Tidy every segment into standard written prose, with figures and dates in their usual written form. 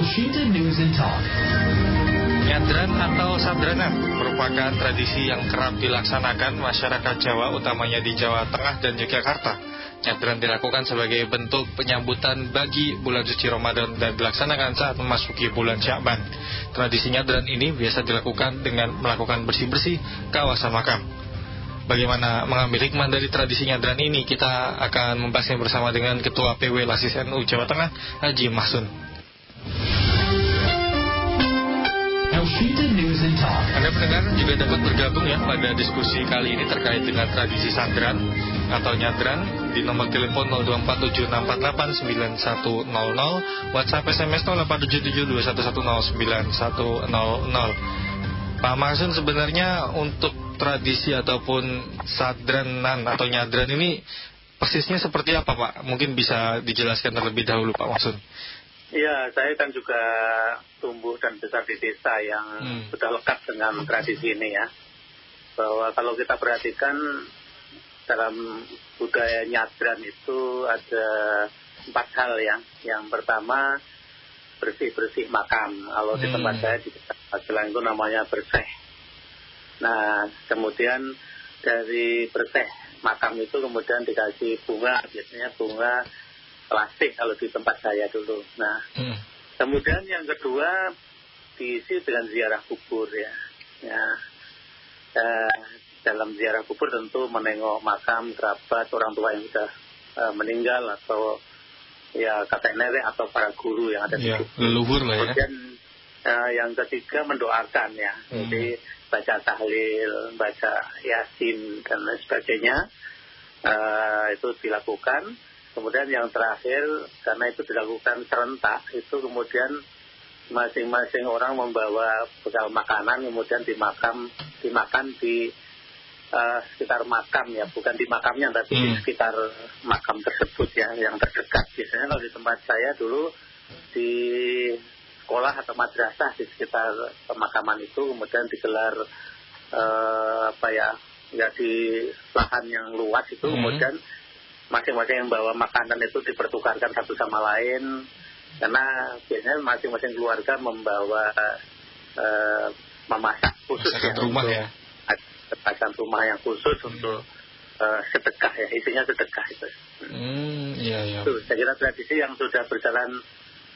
Elshita News and Talk. Nyadran atau sadranan merupakan tradisi yang kerap dilaksanakan masyarakat Jawa, utamanya di Jawa Tengah dan Yogyakarta. Nyadran dilakukan sebagai bentuk penyambutan bagi bulan suci Ramadan dan dilaksanakan saat memasuki bulan Sya'ban. Tradisi nyadran ini biasa dilakukan dengan melakukan bersih-bersih kawasan makam. Bagaimana mengambil hikmah dari tradisi nyadran ini? Kita akan membahasnya bersama dengan Ketua PW Lasis NU Jawa Tengah, Haji Mahsun. Anda pendengar juga dapat bergabung ya pada diskusi kali ini terkait dengan tradisi sadran atau nyadran di nomor telepon 0247648900, WhatsApp SMS 087721109100. Pak Mahsun, sebenarnya untuk tradisi ataupun sadranan atau nyadran ini persisnya seperti apa, Pak? Mungkin bisa dijelaskan terlebih dahulu, Pak Mahsun. Ya, saya kan juga tumbuh dan besar di desa yang sudah lekat dengan tradisi ini ya. Bahwa kalau kita perhatikan dalam budaya nyadran itu ada 4 hal ya. Yang pertama, bersih-bersih makam. Kalau di tempat saya di Magelang itu namanya bersih. Nah, kemudian dari bersih makam itu kemudian dikasih bunga, biasanya bunga plastik kalau di tempat saya dulu. Nah, kemudian yang kedua diisi dengan ziarah kubur ya. Dalam ziarah kubur tentu menengok makam kerabat orang tua yang sudah meninggal atau ya kakek nenek atau para guru yang ada di situ. Leluhur lah ya. Kemudian yang ketiga mendoakan ya. Jadi baca tahlil, baca yasin dan lain sebagainya. Itu dilakukan. Kemudian yang terakhir, karena itu dilakukan serentak, itu kemudian masing-masing orang membawa bekal makanan, kemudian dimakan di sekitar makam ya, bukan di makamnya, tapi di sekitar makam tersebut ya, yang terdekat. Biasanya kalau di tempat saya dulu, di sekolah atau madrasah di sekitar pemakaman itu, kemudian digelar di lahan yang luas itu, kemudian masing-masing yang bawa makanan itu dipertukarkan satu sama lain, karena biasanya masing-masing keluarga membawa memasak khusus rumah ya, masakan rumah yang khusus untuk sedekah ya, isinya sedekah itu. Iya. Saya kira tradisi yang sudah berjalan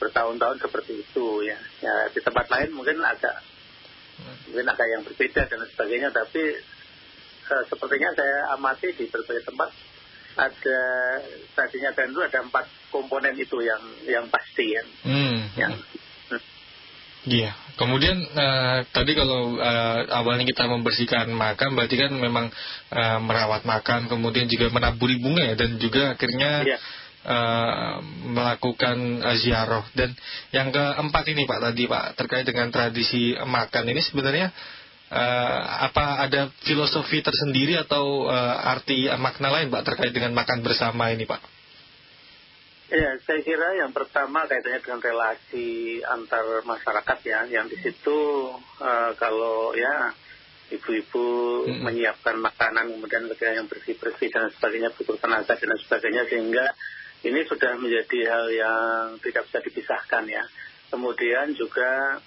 bertahun-tahun seperti itu ya. Ya di tempat lain mungkin ada yang berbeda dan sebagainya, tapi sepertinya saya amati di berbagai tempat ada tadinya dan itu ada 4 komponen itu yang pasti ya. Iya. Kemudian tadi kalau awalnya kita membersihkan makam, berarti kan memang merawat makam, kemudian juga menaburi bunga ya, dan juga akhirnya melakukan ziarah. Dan yang keempat ini Pak tadi Pak, terkait dengan tradisi makan ini sebenarnya apa ada filosofi tersendiri atau arti makna lain Pak terkait dengan makan bersama ini Pak? Ya, saya kira yang pertama kaitannya dengan relasi antar masyarakat ya, yang di situ kalau ya ibu-ibu menyiapkan makanan, kemudian ketika yang bersih-bersih dan sebagainya, butuh tenaga dan sebagainya, sehingga ini sudah menjadi hal yang tidak bisa dipisahkan ya. Kemudian juga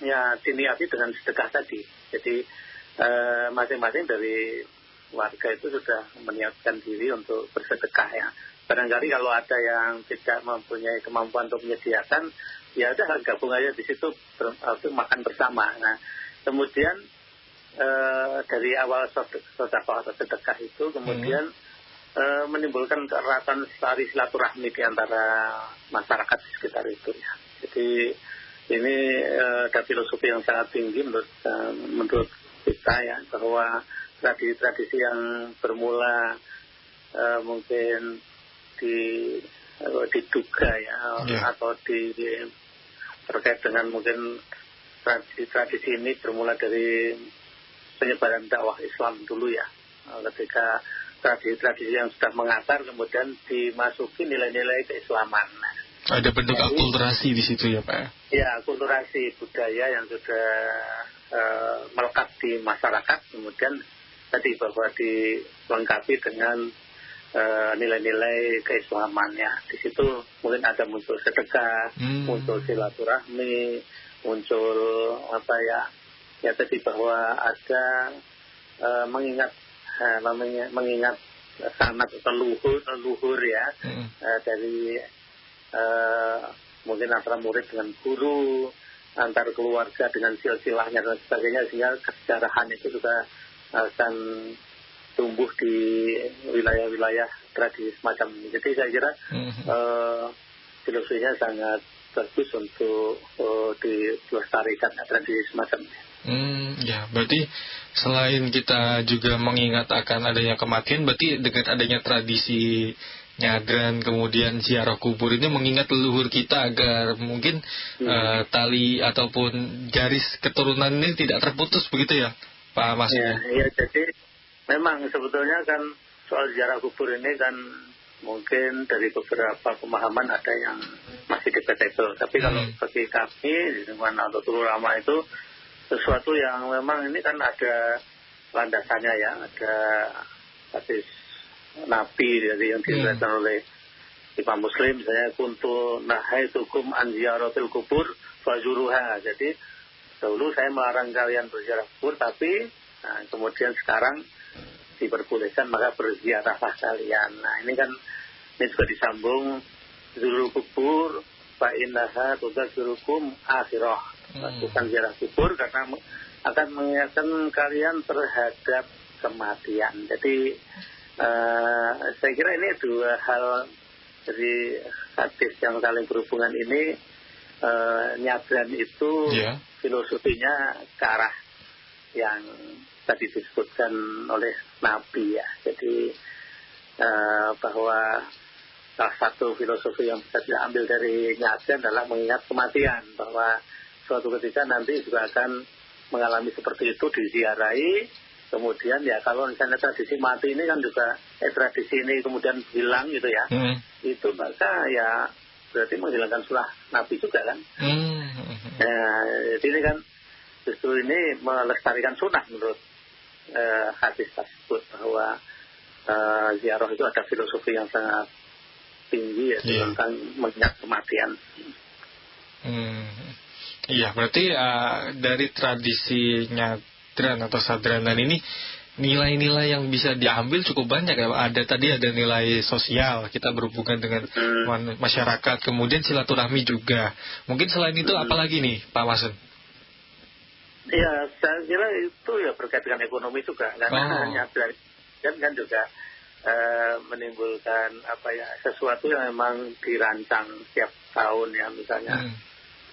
ya diniati dengan sedekah tadi. Jadi masing-masing dari warga itu sudah menyiapkan diri untuk bersedekah ya. Barangkali kalau ada yang tidak mempunyai kemampuan untuk menyediakan, ya udah gabung aja di situ makan bersama. Nah, kemudian dari awal sedekah atau sedekah itu kemudian menimbulkan keratan tali silaturahmi di antara masyarakat di sekitar itu ya. Jadi ini ada filosofi yang sangat tinggi menurut kita ya, bahwa tradisi-tradisi yang bermula mungkin diduga ya, atau terkait dengan mungkin tradisi ini bermula dari penyebaran dakwah Islam dulu ya, ketika tradisi-tradisi yang sudah mengakar kemudian dimasuki nilai-nilai keislaman. Ada bentuk akulturasi di situ ya Pak? Ya, akulturasi budaya yang sudah melekat di masyarakat, kemudian tadi bahwa dilengkapi dengan nilai-nilai keislamannya. Di situ mungkin ada muncul sedekah, muncul silaturahmi, muncul tadi bahwa ada mengingat sanad atau leluhur ya, dari mungkin antara murid dengan guru, antar keluarga dengan silsilahnya dan sebagainya, sehingga kesejarahan itu juga akan tumbuh di wilayah-wilayah tradisi semacam ini. Jadi saya kira filosofinya sangat bagus untuk dilestarikan tradisi semacam ini. Ya, berarti selain kita juga mengingat akan adanya kematian, berarti dengan adanya tradisi nyadran kemudian ziarah kubur ini mengingat leluhur kita agar mungkin tali ataupun garis keturunan ini tidak terputus, begitu ya Pak Mas? Iya, jadi memang sebetulnya kan soal ziarah kubur ini kan mungkin dari beberapa pemahaman ada yang masih debatable. Tapi kalau bagi kami di lingkungan Nahdlatul Ulama itu sesuatu yang memang ini kan ada landasannya ya, ada hadis Nabi dari yang diriwayatkan oleh Imam Muslim, misalnya kuntu nahaitukum an ziyaratil kubur fazuruha. Jadi dahulu saya melarang kalian berziarah kubur, tapi kemudian sekarang diperbolehkan, maka berziarahlah kalian. Nah ini juga disambung zurul kubur fa innaha tudzakirukum akhirah. Lakukan ziarah kubur karena akan mengingatkan kalian terhadap kematian. Jadi saya kira ini dua hal dari hadis yang saling berhubungan ini. Nyadran itu filosofinya ke arah yang tadi disebutkan oleh Nabi ya. Jadi bahwa salah satu filosofi yang bisa diambil dari nyadran adalah mengingat kematian, bahwa suatu ketika nanti juga akan mengalami seperti itu, diziarahi. Kemudian ya kalau misalnya tradisi mati ini kan juga tradisi ini kemudian hilang gitu ya, itu maka ya berarti menghilangkan sunnah Nabi juga kan. Jadi ini kan justru ini melestarikan sunnah menurut hadis tersebut, bahwa ziarah itu ada filosofi yang sangat tinggi ya, tentang mengingat kematian. Iya, berarti dari tradisi nyadran atau sadranan ini nilai-nilai yang bisa diambil cukup banyak ya. Ada nilai sosial, kita berhubungan dengan masyarakat, kemudian silaturahmi juga. Mungkin selain itu apalagi nih Pak Masun? Ya, saya kira itu ya berkait dengan ekonomi juga, karena nyadran kan juga menimbulkan sesuatu yang memang dirancang setiap tahun ya, misalnya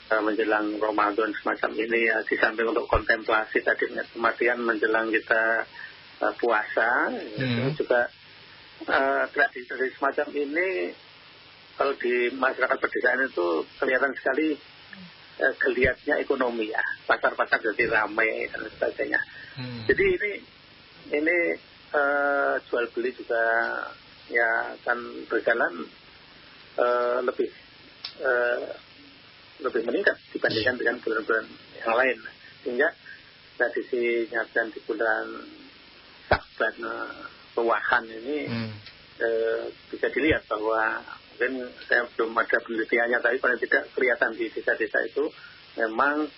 menjelang Ramadan semacam ini ya, di samping untuk kontemplasi tadi kematian menjelang kita puasa, itu juga tradisi semacam ini kalau di masyarakat pedesaan itu kelihatan sekali geliatnya ekonomi ya, pasar-pasar jadi ramai dan sebagainya. Jadi ini jual beli juga ya akan berjalan lebih meningkat dibandingkan dengan bulan-bulan yang lain, sehingga tradisi nyadran di bulan Sya'ban Ruwahan ini bisa dilihat bahwa mungkin saya belum ada penelitiannya, tapi paling tidak kelihatan di desa-desa itu memang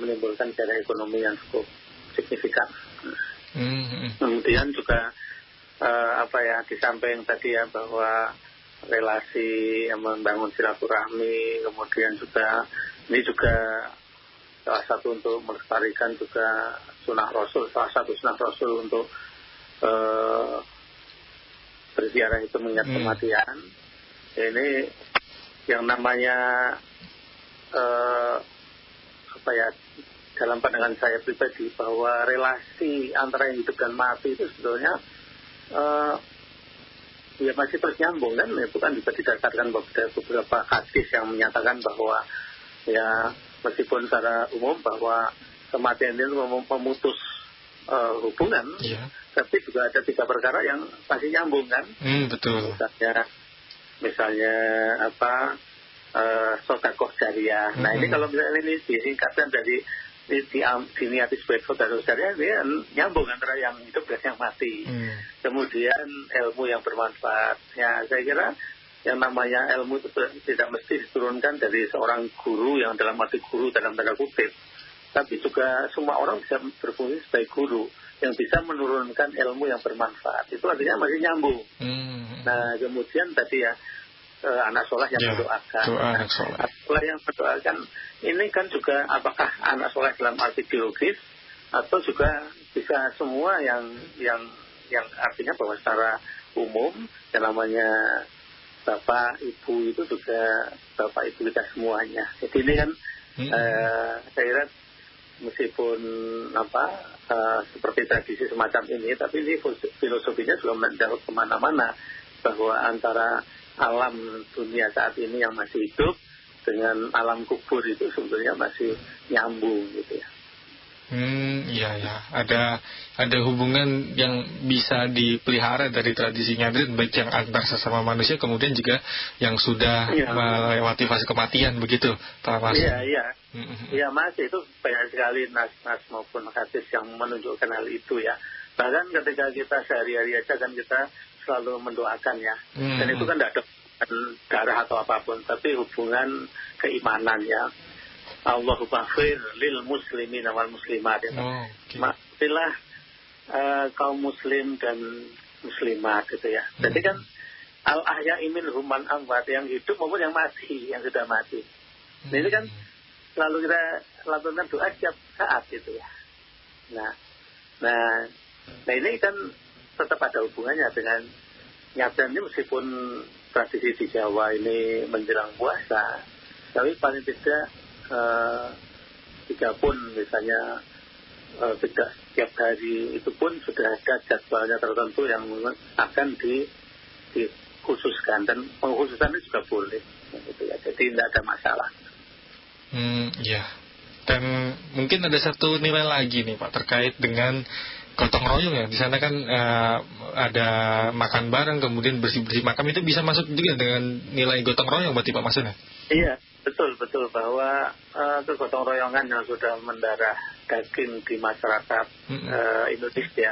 menimbulkan secara ekonomi yang cukup signifikan. Kemudian juga di samping tadi ya, bahwa relasi yang membangun silaturahmi, kemudian juga ini juga salah satu untuk melestarikan juga sunnah Rasul, salah satu sunnah Rasul untuk berziarah itu mengingat kematian. Ini yang namanya dalam pandangan saya pribadi, bahwa relasi antara yang hidup dan mati itu sebetulnya ya masih terus nyambung kan. Itu kan bisa didasarkan beberapa hadis yang menyatakan bahwa ya meskipun secara umum bahwa kematian itu memutus hubungan, tapi juga ada 3 perkara yang pasti nyambung kan. Betul. Misalnya sedekah jariyah. Nah ini kalau misalnya ini disingkatkan dari diniati sebagai saudara-saudara, dia nyambung antara yang hidup dan yang mati. Kemudian ilmu yang bermanfaat. Ya, saya kira yang namanya ilmu itu tidak mesti diturunkan dari seorang guru yang dalam arti guru dalam tanda kutip, tapi juga semua orang bisa berfungsi sebagai guru yang bisa menurunkan ilmu yang bermanfaat. Itu artinya masih nyambung. Nah, kemudian tadi ya anak soleh yang mendoakan. Anak soleh yang mendoakan ini kan juga apakah anak soleh dalam arti biologis atau juga bisa semua yang artinya bahwa secara umum yang namanya bapak ibu itu juga bapak ibu kita semuanya. Jadi ini kan saya kira meskipun seperti tradisi semacam ini, tapi ini filosofinya juga mendapat kemana-mana bahwa antara alam dunia saat ini yang masih hidup dengan alam kubur itu sebetulnya masih nyambung gitu ya. Iya. Ada hubungan yang bisa dipelihara dari tradisi nyadrin, baik yang antar sesama manusia, kemudian juga yang sudah melewati fase kematian, begitu Pak Mas? Iya Mas, itu banyak sekali nas-nas maupun hadis yang menunjukkan hal itu ya. Bahkan ketika kita sehari-hari aja kan kita selalu mendoakan ya. Dan itu kan tidak ada darah atau apapun, tapi hubungan keimanan ya. Allahumma fir lil muslimin wal muslimat ya. Maafkanlah kaum muslim dan muslimat gitu ya. Jadi kan al-ahya'i minhum man amwat, yang hidup maupun yang mati, yang sudah mati. Nah, ini kan selalu kita lakukan doa setiap saat gitu ya. Nah ini kan tetap ada hubungannya dengan nyatanya, meskipun tradisi di Jawa ini menjelang puasa, tapi paling tidak pun misalnya tidak setiap hari itu pun sudah ada jadwalnya tertentu yang akan dikhususkan, dan pengkhususannya juga boleh gitu ya. Jadi tidak ada masalah. Ya. Dan mungkin ada satu nilai lagi nih Pak terkait dengan gotong royong ya. Di sana kan ada makan bareng, kemudian bersih-bersih makam, itu bisa masuk juga dengan nilai gotong royong berarti Pak maksudnya? Iya, betul bahwa kegotong royongan yang sudah mendarah daging di masyarakat Indonesia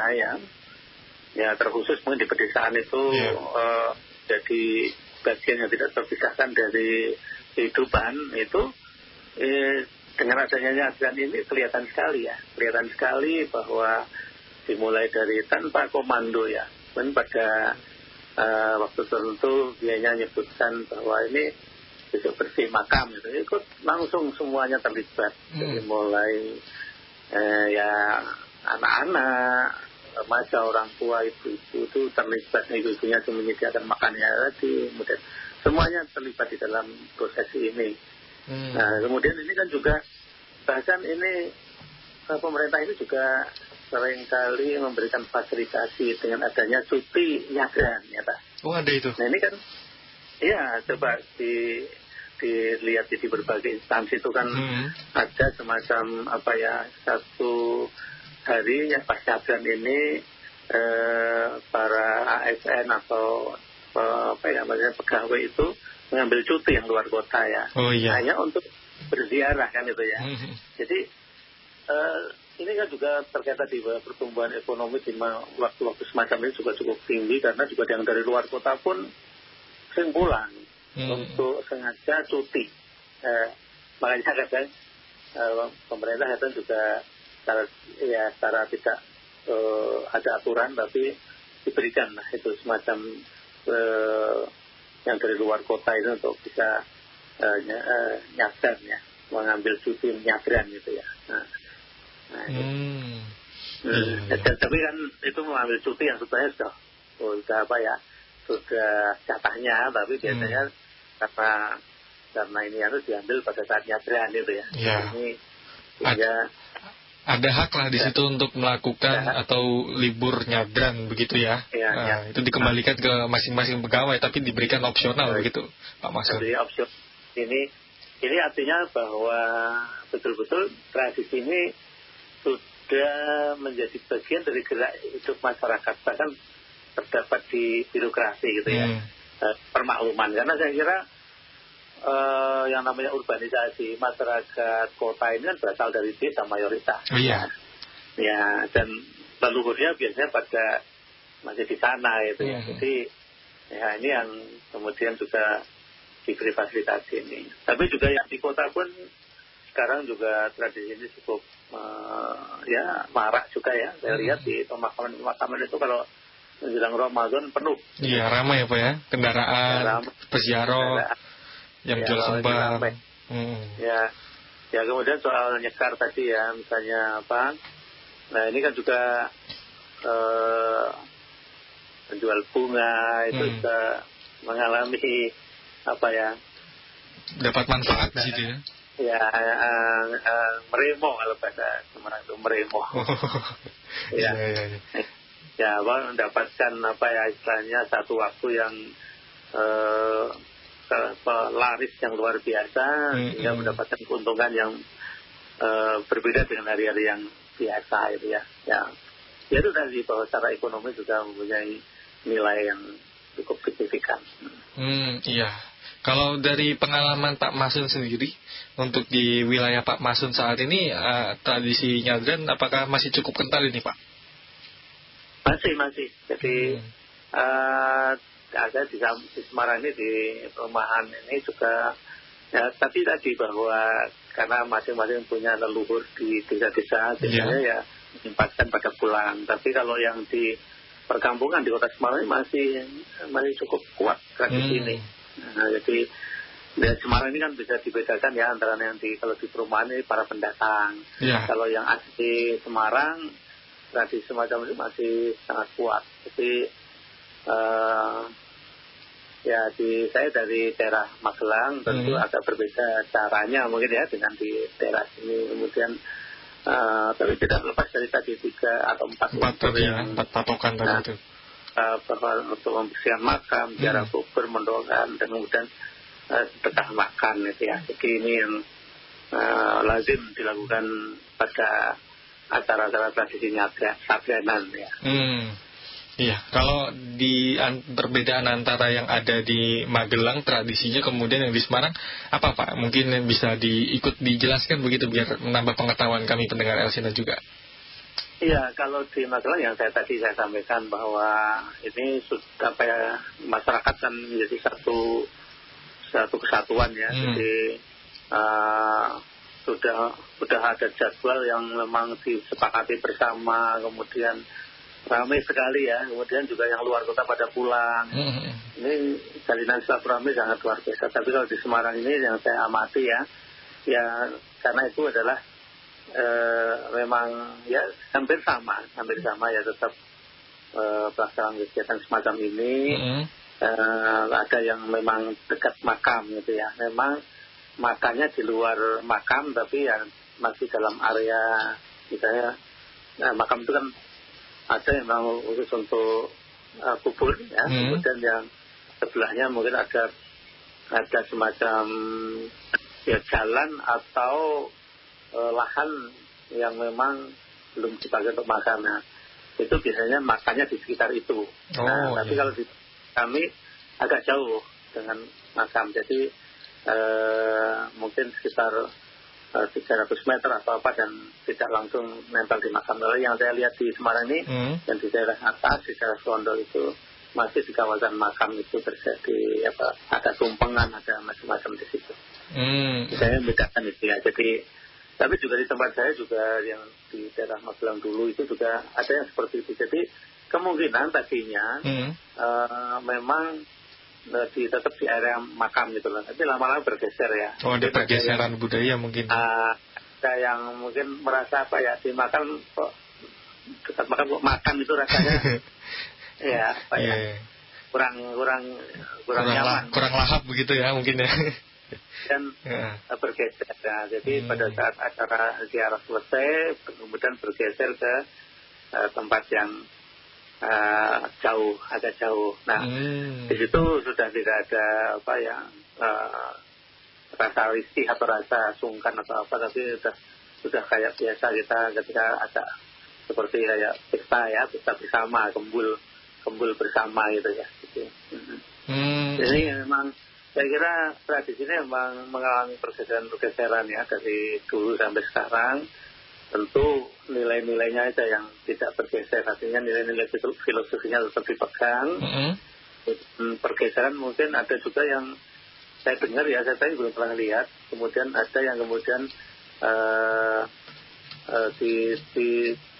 ya terkhusus mungkin di pedesaan itu jadi bagian yang tidak terpisahkan dari kehidupan itu. Dengan adanya nyadran ini kelihatan sekali bahwa dimulai dari tanpa komando ya. Dan pada waktu tertentu dianya menyebutkan bahwa ini besok bersih makam gitu. Ikut langsung semuanya terlibat. Jadi mulai anak-anak, remaja, orang tua, ibu-ibu itu terlibat. Ibu-ibunya itu menyediakan makannya tadi. Kemudian semuanya terlibat di dalam proses ini. Nah, kemudian ini kan juga bahkan ini pemerintah ini juga seringkali memberikan fasilitasi dengan adanya cuti nyadran ya Pak. Oh, ada itu. Nah ini kan coba dilihat di berbagai instansi itu kan ada semacam satu hari yang pas nyadran ini para ASN atau pegawai itu mengambil cuti yang luar kota ya. Hanya untuk berziarah kan itu ya. Jadi ini kan juga terkait tadi bahwa pertumbuhan ekonomi di waktu-waktu semacam ini juga cukup tinggi, karena juga yang dari luar kota pun sering pulang untuk sengaja cuti. Makanya kadang pemerintah kadang juga secara tidak ada aturan, tapi diberikan lah itu semacam yang dari luar kota itu untuk bisa nyadran ya, mengambil cuti nyadran gitu ya. Tapi kan itu mengambil cuti yang sebetulnya sudah jatahnya, tapi biasanya karena ini harus diambil pada saat nyadran gitu ya. Ini ada hak lah di situ untuk melakukan atau libur nyadran begitu ya. Itu dikembalikan ke masing-masing pegawai, tapi diberikan opsional begitu Pak Maksud. Jadi opsional ini artinya bahwa betul-betul tradisi ini sudah menjadi bagian dari gerak hidup masyarakat, bahkan terdapat di birokrasi gitu ya. Permakluman, karena saya kira yang namanya urbanisasi, masyarakat kota ini kan berasal dari desa mayoritas. Oh iya. Ya, dan leluhurnya biasanya pada masih di sana itu ya. Jadi ya ini yang kemudian juga diberi fasilitasi ini. Tapi juga yang di kota pun sekarang juga tradisi ini cukup ya marak juga ya. Saya lihat di pemakaman itu kalau menjelang Ramadan penuh. Iya, ramai ya Pak ya, kendaraan, peziarah, yang jual sembah. Ya kemudian soal nyekar tadi ya, misalnya apa? Nah ini kan juga penjual bunga itu juga mengalami apa ya? Dapat manfaat di situ ya. Ya, meremo kalau bahasa Semarang itu meremo. Ya. Ya, mendapatkan apa ya istilahnya satu waktu yang laris yang luar biasa, sehingga mendapatkan keuntungan yang berbeda dengan hari-hari yang biasa itu ya. Ya itu tadi bahwa secara ekonomi juga mempunyai nilai yang cukup signifikan. Iya. Kalau dari pengalaman Pak Masun sendiri untuk di wilayah Pak Masun saat ini tradisi nyadran apakah masih cukup kental ini Pak? Masih. Jadi ada di Semarang ini di perumahan ini juga ya, tapi tadi bahwa karena masing-masing punya leluhur di desa-desa, biasanya ya menyempatkan pada pulang. Tapi kalau yang di perkampungan di kota Semarang ini masih cukup kuat tradisi ini. Nah, jadi di Semarang ini kan bisa dibedakan ya antara yang kalau di perumahan ini para pendatang. Kalau yang asli Semarang tradisi semacam itu masih sangat kuat. Jadi ya saya dari daerah Magelang tentu agak berbeda caranya mungkin ya dengan di daerah sini. Kemudian tapi tidak lepas dari tadi 3 atau 4 patokan tadi itu. Untuk membersihkan makam, ziarah kubur, mendoakan, dan kemudian sedekah makan itu ya. Jadi ini yang lazim dilakukan pada acara-acara tradisinya sadranan ya. Iya, kalau di perbedaan antara yang ada di Magelang tradisinya kemudian yang di Semarang apa Pak? Mungkin bisa ikut dijelaskan begitu biar menambah pengetahuan kami pendengar Elsina juga. Iya, kalau di Magelang yang saya sampaikan bahwa ini sudah masyarakat kan menjadi satu kesatuan ya. Jadi sudah ada jadwal yang memang disepakati bersama, kemudian ramai sekali ya, kemudian juga yang luar kota pada pulang. Ini jalinan silaturahmi sangat luar biasa. Tapi kalau di Semarang ini yang saya amati ya karena itu adalah memang ya hampir sama ya, tetap pelaksanaan kegiatan semacam ini. Ada yang memang dekat makam gitu ya, memang makannya di luar makam tapi ya masih dalam area misalnya makam itu kan ada yang memang khusus untuk kubur ya, kemudian yang sebelahnya mungkin ada semacam ya jalan atau lahan yang memang belum dipakai untuk makan. Nah, itu biasanya makannya di sekitar itu. Tapi kalau di kami agak jauh dengan makam, jadi mungkin sekitar 300 meter atau apa, dan tidak langsung nempel di makam. Lalu yang saya lihat di Semarang ini, yang di daerah atas, di daerah Selondol itu masih di kawasan makam itu terjadi ada tumpengan, ada macam-macam di situ. Saya membedakan itu ya. Jadi tapi juga di tempat saya juga yang di daerah Magelang dulu itu juga ada yang seperti itu. Jadi kemungkinan tadinya memang tetap di area makam gitu loh. Tapi lama-lama bergeser ya. Ada pergeseran budaya mungkin. Ada yang mungkin merasa dimakan kok dekat makam kok makan itu rasanya ya kurang nyaman. Kurang lahap begitu ya mungkin ya. Dan bergeser. Nah, jadi pada saat acara ziarah selesai, kemudian bergeser ke tempat yang agak jauh. Nah, di situ sudah tidak ada rasa risih atau rasa sungkan atau apa, tapi sudah kayak biasa kita ketika ada seperti kayak pesta bersama, kumpul bersama gitu ya. Jadi memang saya kira tradisi ini memang mengalami pergeseran ya dari dulu sampai sekarang. Tentu nilai-nilainya aja yang tidak bergeser, artinya nilai-nilai filosofinya tetap dipegang. Pergeseran mungkin ada juga yang saya dengar ya, saya tadi belum pernah lihat. Kemudian ada yang kemudian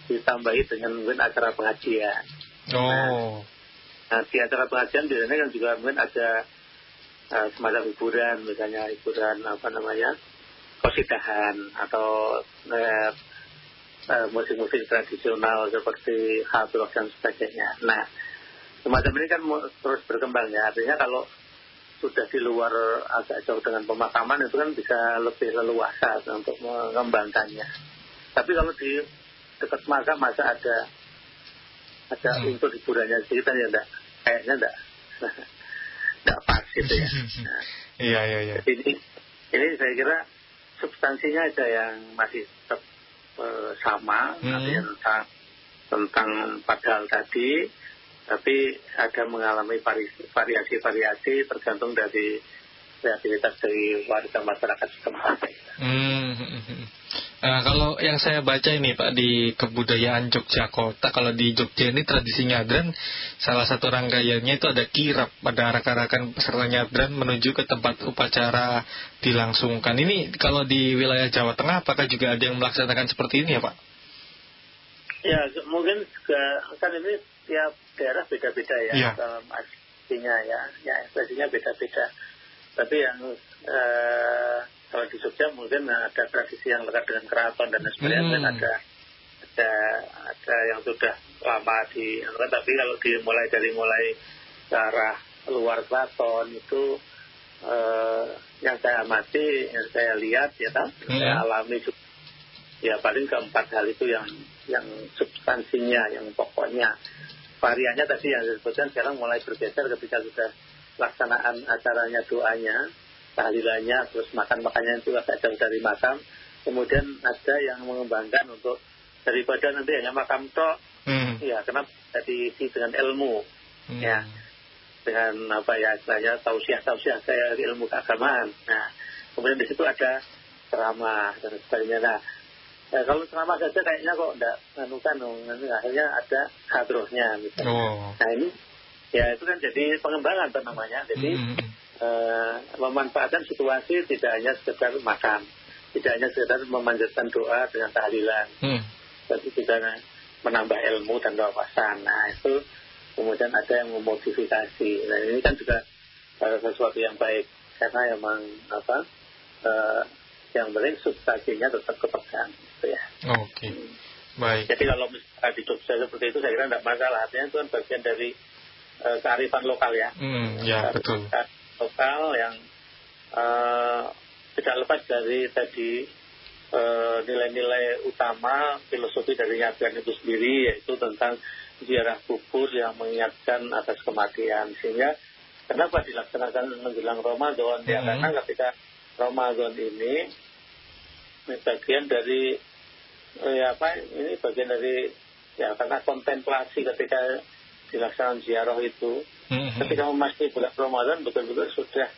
ditambahi dengan mungkin acara pengajian. Nah, di acara pengajian biasanya kan juga mungkin ada semacam hiburan, misalnya hiburan qasidahan atau musik-musik tradisional seperti hadroh dan sebagainya. Nah, semacam ini kan terus berkembang ya. Artinya kalau sudah di luar agak jauh dengan pemakaman itu kan bisa lebih leluasa untuk mengembangkannya. Tapi kalau di dekat makam masa ada unsur hiburannya sedikit ya kayaknya enggak pas gitu ya. Nah, iya. Ini saya kira substansinya aja yang masih tetap sama, artinya tentang padahal tadi, tapi ada mengalami variasi-variasi tergantung dari kreativitas dari warga masyarakat setempat. Nah, kalau yang saya baca ini Pak di kebudayaan Yogyakarta, kalau di Jogja ini tradisi nyadran, salah satu rangkaiannya itu ada kirap, ada arak-arakan peserta nyadran menuju ke tempat upacara dilangsungkan. Ini kalau di wilayah Jawa Tengah, apakah juga ada yang melaksanakan seperti ini ya Pak? Ya, mungkin juga kan ini tiap daerah beda-beda ya, aslinya ya ekspresinya beda-beda. Tapi yang kalau di Jogja mungkin ada tradisi yang lekat dengan keraton dan sebagainya, dan ada yang sudah lama tapi kalau dimulai ke arah luar keraton itu yang saya amati, yang saya lihat saya alami juga, ya paling keempat hal itu yang substansinya, yang pokoknya. Variannya tadi yang disebutkan sekarang mulai bergeser ketika sudah pelaksanaan acaranya, doanya, tahlilannya, terus makannya itu agak jauh dari makam. Kemudian ada yang mengembangkan untuk daripada nanti hanya makam tok, ya kenapa diisi dengan ilmu, ya dengan istilahnya tausiah saya ilmu keagamaan. Nah, kemudian di situ ada ceramah dan sebagainya. Nah, kalau ceramah saja kayaknya kok enggak akhirnya ada hadrohnya misalnya. Nah ini ya itu kan jadi pengembangan namanya. Jadi memanfaatkan situasi tidak hanya sekedar makan, tidak hanya sekedar memanjatkan doa dengan tahlilan, tapi juga menambah ilmu dan wawasan. Nah itu kemudian ada yang memodifikasi. Nah ini kan juga sesuatu yang baik karena memang yang penting substansinya tetap kepegang gitu ya. Baik. Jadi kalau misalnya di Jogja seperti itu saya kira tidak masalah, artinya itu kan bagian dari kearifan lokal ya. Ya betul. Lokal yang tidak lepas dari tadi nilai-nilai utama filosofi dari nyadran itu sendiri, yaitu tentang ziarah kubur yang mengingatkan atas kematian. Sehingga kenapa dilaksanakan menjelang Ramadan? Ya karena ketika Ramadan ini bagian dari ini bagian dari ya karena kontemplasi ketika dilaksanakan ziarah itu, ketika memasuki bulan Ramadan betul-betul sudah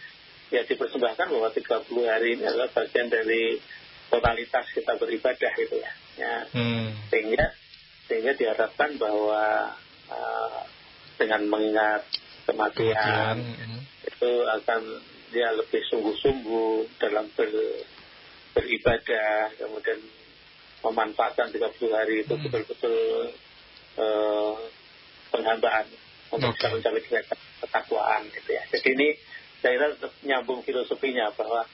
ya dipersembahkan bahwa 30 hari ini adalah bagian dari totalitas kita beribadah gitu ya. Sehingga diharapkan bahwa dengan mengingat kematian itu akan dia lebih sungguh-sungguh dalam beribadah, kemudian memanfaatkan 30 hari itu betul-betul penghambaan untuk bisa mencapai ketakwaan gitu ya. Jadi ini saya kira nyambung filosofinya, bahwa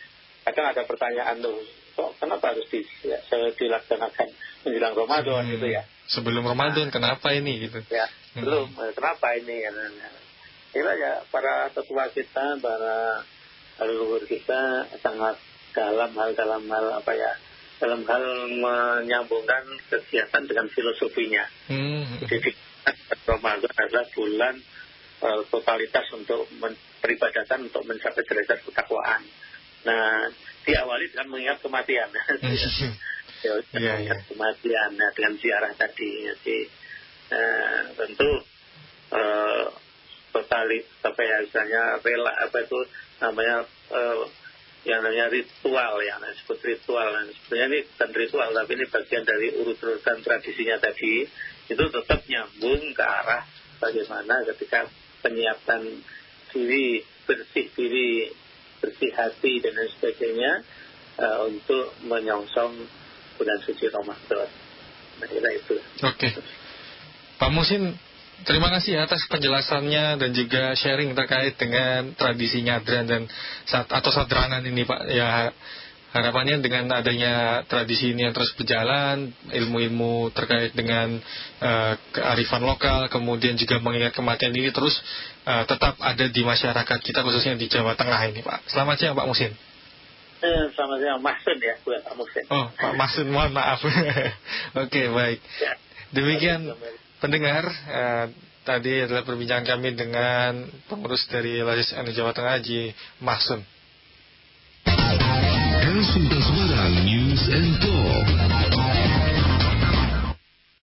kadang ada pertanyaan kok kenapa harus dilaksanakan menjelang Ramadan gitu ya. Sebelum Ramadan kenapa ini gitu? Ya, belum kenapa ini kan. Kira ya para tetua kita, para leluhur kita sangat dalam hal dalam hal menyambungkan kegiatan dengan filosofinya. Jadi Ramadan adalah bulan totalitas untuk peribadatan untuk mencapai derajat ketakwaan. Nah, diawali dengan mengingat kematian. Mengingat kematian dengan ziarah tadi. Jadi tentu totali apa ya misalnya rela apa itu namanya yang namanya ritual ya, disebut ritual. Nah, sebenarnya ini bukan ritual tapi ini bagian dari urut-urutan tradisinya tadi, itu tetap nyambung ke arah bagaimana ketika penyiapan diri, bersih hati dan lain sebagainya untuk menyongsong bulan suci Ramadan. Nah, itu. Oke. Pak Muhsin, terima kasih atas penjelasannya dan juga sharing terkait dengan tradisi nyadran dan atau sadranan ini, Pak. Ya, harapannya dengan adanya tradisi ini yang terus berjalan, ilmu-ilmu terkait dengan kearifan lokal, kemudian juga mengingat kematian ini terus tetap ada di masyarakat kita, khususnya di Jawa Tengah ini, Pak. Selamat siang, Pak Muhsin. Selamat siang, Mahsun ya, bukan Pak Muhsin. Oh, Pak Mahsun, mohon maaf. Oke, baik. Ya. Demikian pendengar, tadi adalah perbincangan kami dengan pengurus dari LASIS NU Jawa Tengah, Haji Mahsun. News and Talk.